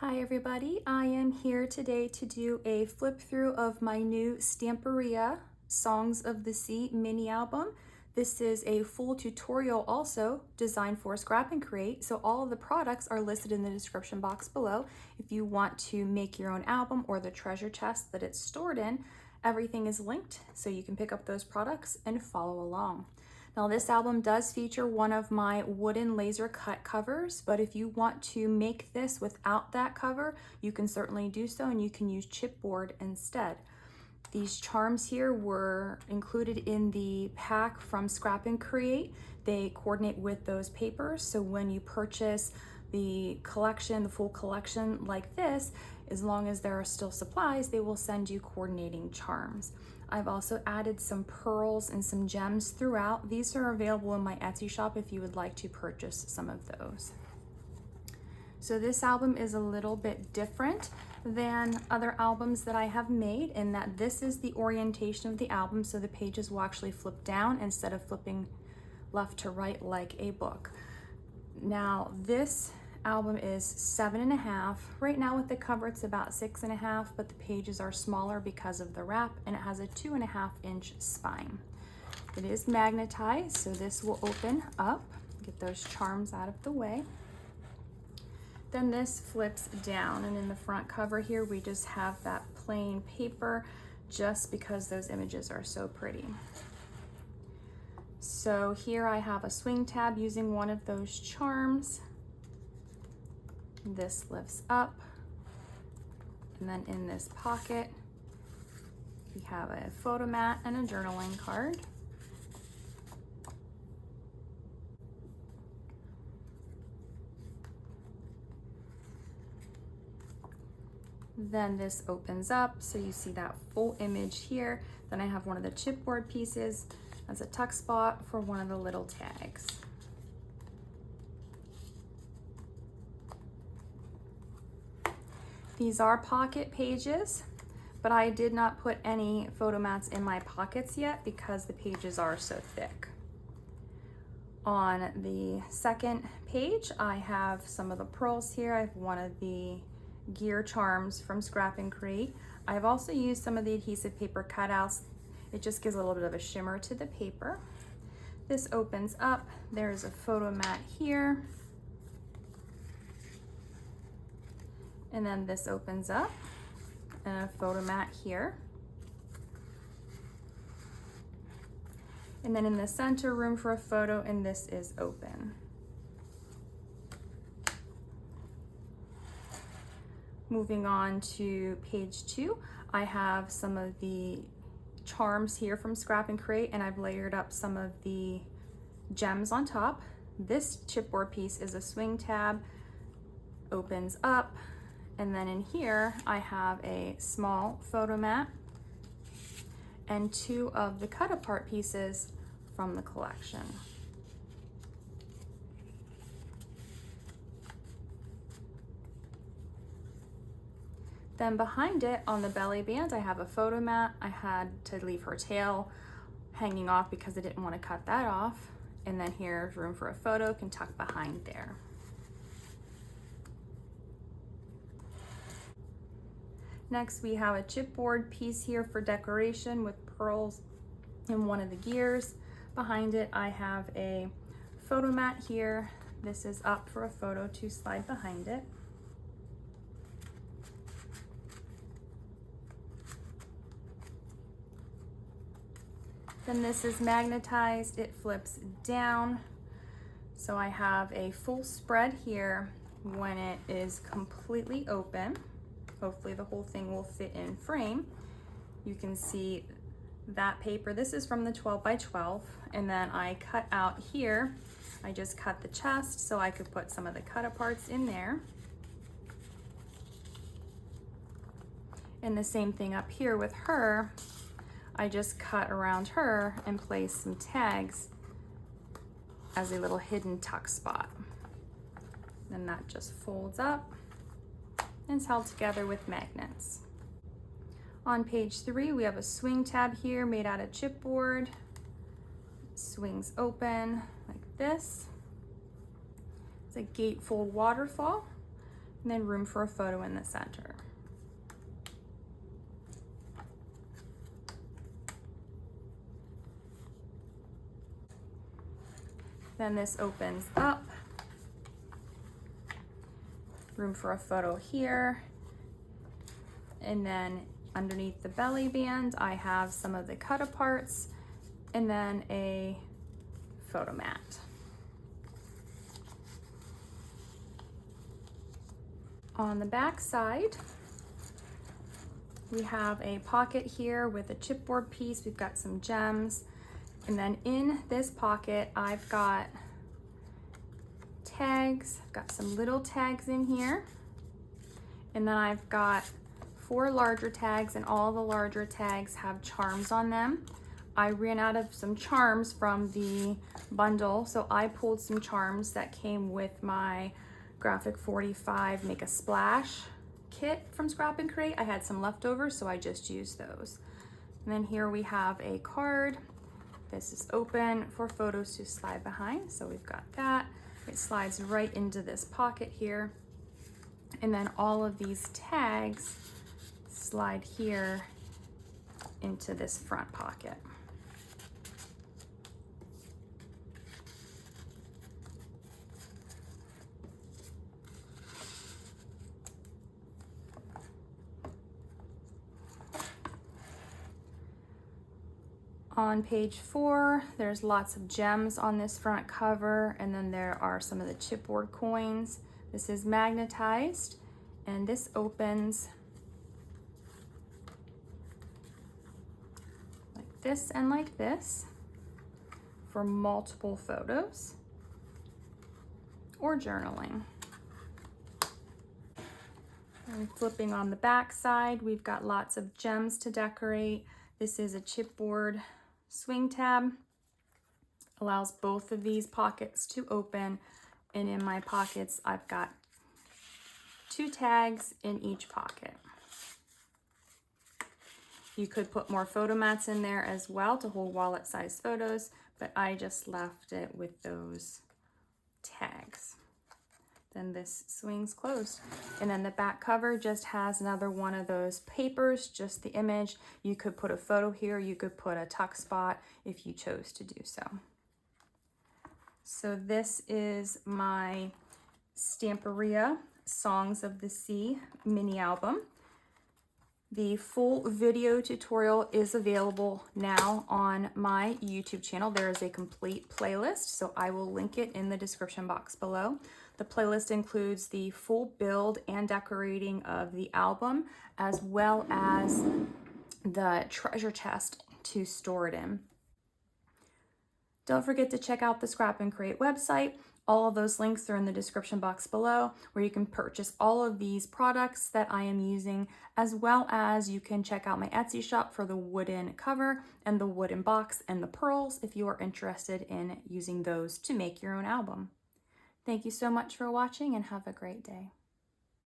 Hi everybody, I am here today to do a flip through of my new Stamperia Songs of the Sea mini album. This is a full tutorial also designed for Scrap and Create, so all of the products are listed in the description box below. If you want to make your own album or the treasure chest that it's stored in, everything is linked so you can pick up those products and follow along. Now this album does feature one of my wooden laser cut covers, but if you want to make this without that cover, you can certainly do so, and you can use chipboard instead. These charms here were included in the pack from Scrap and Create. They coordinate with those papers, so when you purchase the collection, the full collection like this, as long as there are still supplies, they will send you coordinating charms. I've also added some pearls and some gems throughout. These are available in my Etsy shop if you would like to purchase some of those. So this album is a little bit different than other albums that I have made in that this is the orientation of the album, so the pages will actually flip down instead of flipping left to right like a book. Now this album is 7.5. Right now with the cover it's about 6.5, but the pages are smaller because of the wrap, and it has a 2.5-inch spine. It is magnetized, so this will open up, get those charms out of the way. Then this flips down, and in the front cover here we just have that plain paper just because those images are so pretty. So here I have a swing tab using one of those charms. This lifts up, and then in this pocket we have a photo mat and a journaling card. Then this opens up, so you see that full image here. Then I have one of the chipboard pieces as a tuck spot for one of the little tags. These are pocket pages, but I did not put any photo mats in my pockets yet because the pages are so thick. On the second page, I have some of the pearls here. I have one of the gear charms from Scrap and Create. I've also used some of the adhesive paper cutouts. It just gives a little bit of a shimmer to the paper. This opens up. There's a photo mat here. And then this opens up, and a photo mat here. And then in the center, room for a photo, and this is open. Moving on to page 2, I have some of the charms here from Scrap and Create, and I've layered up some of the gems on top. This chipboard piece is a swing tab, opens up, and then in here I have a small photo mat and 2 of the cut apart pieces from the collection. Then behind it on the belly band, I have a photo mat. I had to leave her tail hanging off because I didn't want to cut that off. And then here's room for a photo, can tuck behind there. Next, we have a chipboard piece here for decoration with pearls in one of the gears. Behind it, I have a photo mat here. This is up for a photo to slide behind it. Then this is magnetized, it flips down. So I have a full spread here when it is completely open. Hopefully the whole thing will fit in frame. You can see that paper. This is from the 12 by 12, and then I cut out here. I just cut the chest so I could put some of the cut aparts in there. And the same thing up here with her. I just cut around her and placed some tags as a little hidden tuck spot. Then that just folds up and it's held together with magnets. On page 3, we have a swing tab here made out of chipboard. Swings open like this. It's a gatefold waterfall. and then room for a photo in the center. Then this opens up, room for a photo here, and then underneath the belly band I have some of the cut aparts and then a photo mat. On the back side, we have a pocket here with a chipboard piece. We've got some gems. And then in this pocket, I've got tags. I've got some little tags in here. And then I've got 4 larger tags, and all the larger tags have charms on them. I ran out of some charms from the bundle, so I pulled some charms that came with my Graphic 45 Make a Splash kit from Scrap and Create. I had some leftovers, so I just used those. And then here we have a card. This is open for photos to slide behind, so we've got that. It slides right into this pocket here. And then all of these tags slide here into this front pocket. On page 4, there's lots of gems on this front cover, and then there are some of the chipboard coins. This is magnetized, and this opens like this and like this for multiple photos or journaling. And flipping on the back side, we've got lots of gems to decorate. This is a chipboard swing tab. Allows both of these pockets to open, and in my pockets I've got 2 tags in each pocket. You could put more photo mats in there as well to hold wallet sized photos, but I just left it with those tags. Then this swings closed. And then the back cover just has another one of those papers, just the image. You could put a photo here, you could put a tuck spot if you chose to do so. So this is my Stamperia Songs of the Sea mini album. The full video tutorial is available now on my YouTube channel. There is a complete playlist, so I will link it in the description box below. The playlist includes the full build and decorating of the album, as well as the treasure chest to store it in. Don't forget to check out the Scrap and Create website. All of those links are in the description box below, where you can purchase all of these products that I am using, as well as you can check out my Etsy shop for the wooden cover and the wooden box and the pearls if you are interested in using those to make your own album. Thank you so much for watching, and have a great day.